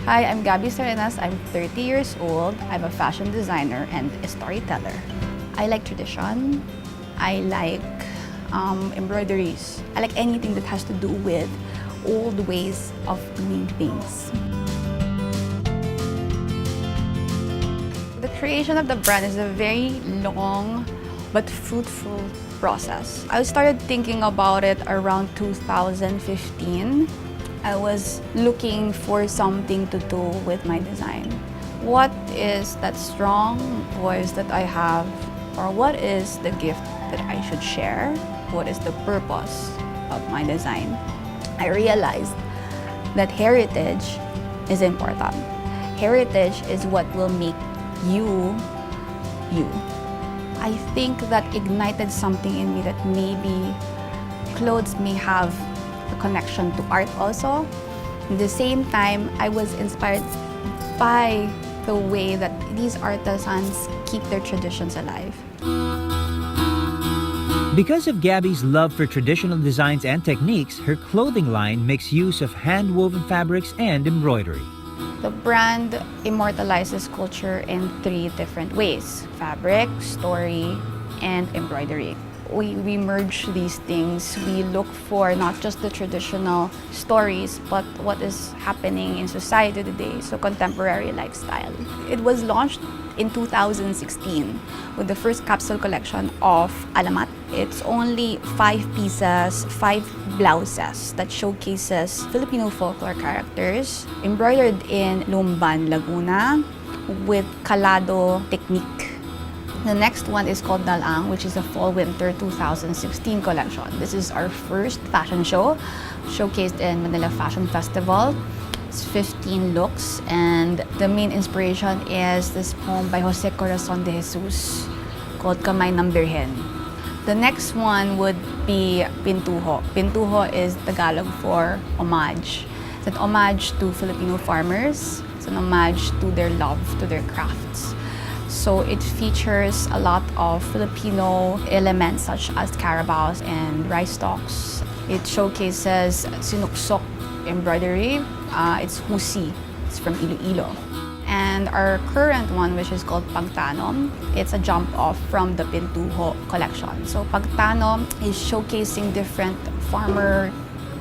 Hi, I'm Gabbie Sarenas. I'm 30 years old. I'm a fashion designer and a storyteller. I like tradition. I like embroideries. I like anything that has to do with old ways of doing things. The creation of the brand is a very long but fruitful process. I started thinking about it around 2015. I was looking for something to do with my design. What is that strong voice that I have, or what is the gift that I should share? What is the purpose of my design? I realized that heritage is important. Heritage is what will make you, you. I think that ignited something in me that maybe clothes may have a connection to art also. At the same time, I was inspired by the way that these artisans keep their traditions alive. Because of Gabbie's love for traditional designs and techniques, her clothing line makes use of hand-woven fabrics and embroidery. The brand immortalizes culture in 3 different ways: fabric, story, and embroidery. We merge these things. We look for not just the traditional stories, but what is happening in society today, so contemporary lifestyle. It was launched in 2016 with the first capsule collection of Alamat. It's only 5 pieces, 5 blouses that showcases Filipino folklore characters, embroidered in Lumban, Laguna, with calado technique. The next one is called Dalang, which is a Fall-Winter 2016 collection. This is our first fashion show, showcased in Manila Fashion Festival. It's 15 looks, and the main inspiration is this poem by Jose Corazon de Jesus called Kamay ng Birhen. The next one would be Pintuho. Pintuho is Tagalog for homage. It's an homage to Filipino farmers. It's an homage to their love, to their crafts. So it features a lot of Filipino elements such as carabaos and rice stalks. It showcases sinuksok embroidery. It's husi. It's from Iloilo. And our current one, which is called Pagtanom, it's a jump off from the Pintuho collection. So Pagtanom is showcasing different farmer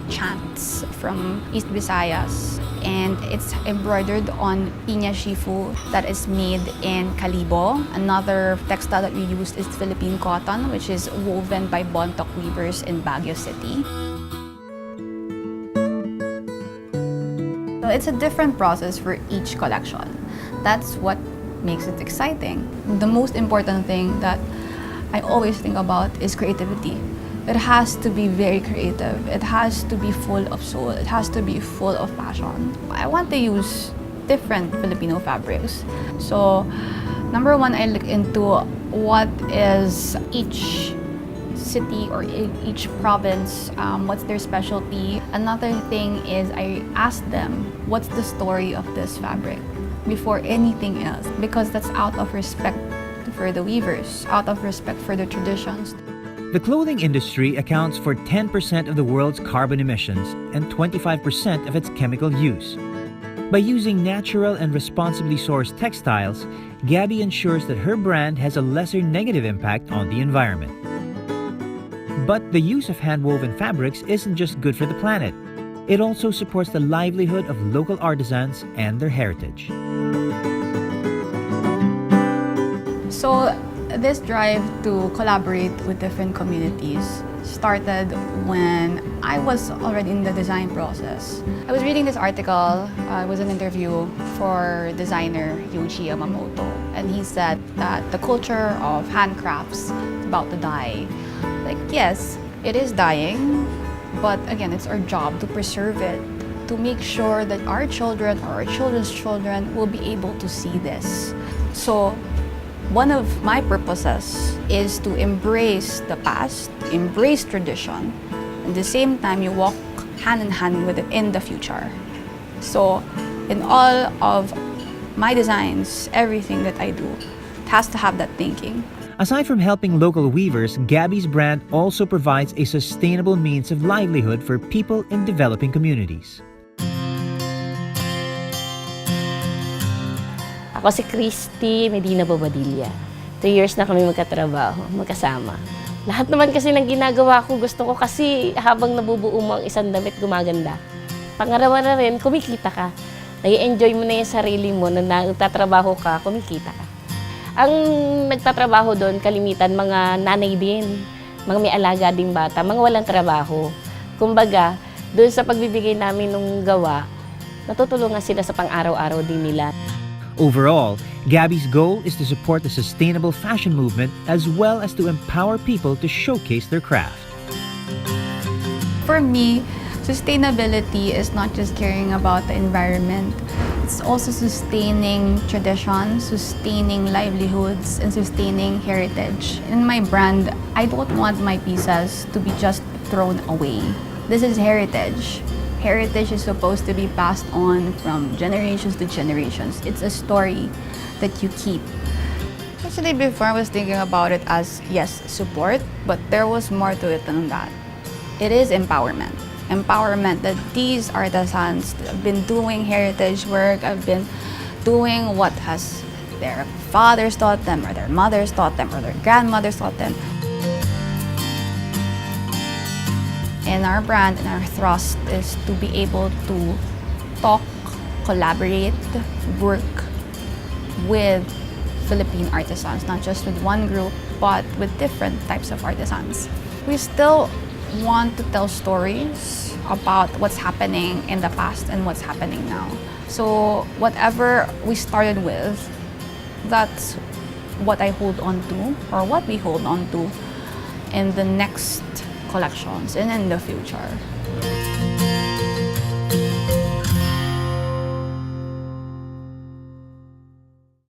chants from East Visayas, and it's embroidered on piña shifu that is made in Calibo. Another textile that we used is Philippine cotton, which is woven by Bontoc weavers in Baguio City. So it's a different process for each collection. That's what makes it exciting. The most important thing that I always think about is creativity. It has to be very creative. It has to be full of soul. It has to be full of passion. I want to use different Filipino fabrics. So, number one, I look into what is each city or each province, what's their specialty. Another thing is I ask them, what's the story of this fabric before anything else? Because that's out of respect for the weavers, out of respect for the traditions. The clothing industry accounts for 10% of the world's carbon emissions and 25% of its chemical use. By using natural and responsibly sourced textiles, Gabbie ensures that her brand has a lesser negative impact on the environment. But the use of hand-woven fabrics isn't just good for the planet. It also supports the livelihood of local artisans and their heritage. So, this drive to collaborate with different communities started when I was already in the design process. I was reading this article, it was an interview for designer Yoji Yamamoto, and he said that the culture of handcrafts is about to die. Like, yes, it is dying, but again, it's our job to preserve it, to make sure that our children or our children's children will be able to see this. So, one of my purposes is to embrace the past, embrace tradition, and at the same time you walk hand in hand with it in the future. So in all of my designs, everything that I do, it has to have that thinking. Aside from helping local weavers, Gabbie's brand also provides a sustainable means of livelihood for people in developing communities. Ako si Christy Medina Bobadilla. 2 years na kami magkatrabaho, magkasama. Lahat naman kasi ng ginagawa ko, gusto ko kasi habang nabubuo mo ang isang damit, gumaganda. Pangarawa na rin, kumikita ka. Nai-enjoy mo na yung sarili mo na nagtatrabaho ka, kumikita ka. Ang nagtatrabaho doon, kalimitan, mga nanay din, mga may alaga ding bata, mga walang trabaho. Kumbaga, doon sa pagbibigay namin ng gawa, natutulungan sila sa pang-araw-araw din nila. Overall, Gabbie's goal is to support the sustainable fashion movement as well as to empower people to showcase their craft. For me, sustainability is not just caring about the environment. It's also sustaining traditions, sustaining livelihoods, and sustaining heritage. In my brand, I don't want my pieces to be just thrown away. This is heritage. Heritage is supposed to be passed on from generations to generations. It's a story that you keep. Actually, before I was thinking about it as, yes, support, but there was more to it than that. It is empowerment. Empowerment that these artisans have been doing heritage work, have been doing what has their fathers taught them, or their mothers taught them, or their grandmothers taught them. And our brand and our thrust is to be able to talk, collaborate, work with Philippine artisans, not just with one group, but with different types of artisans. We still want to tell stories about what's happening in the past and what's happening now. So whatever we started with, that's what I hold on to, or what we hold on to in the next collections and in the future.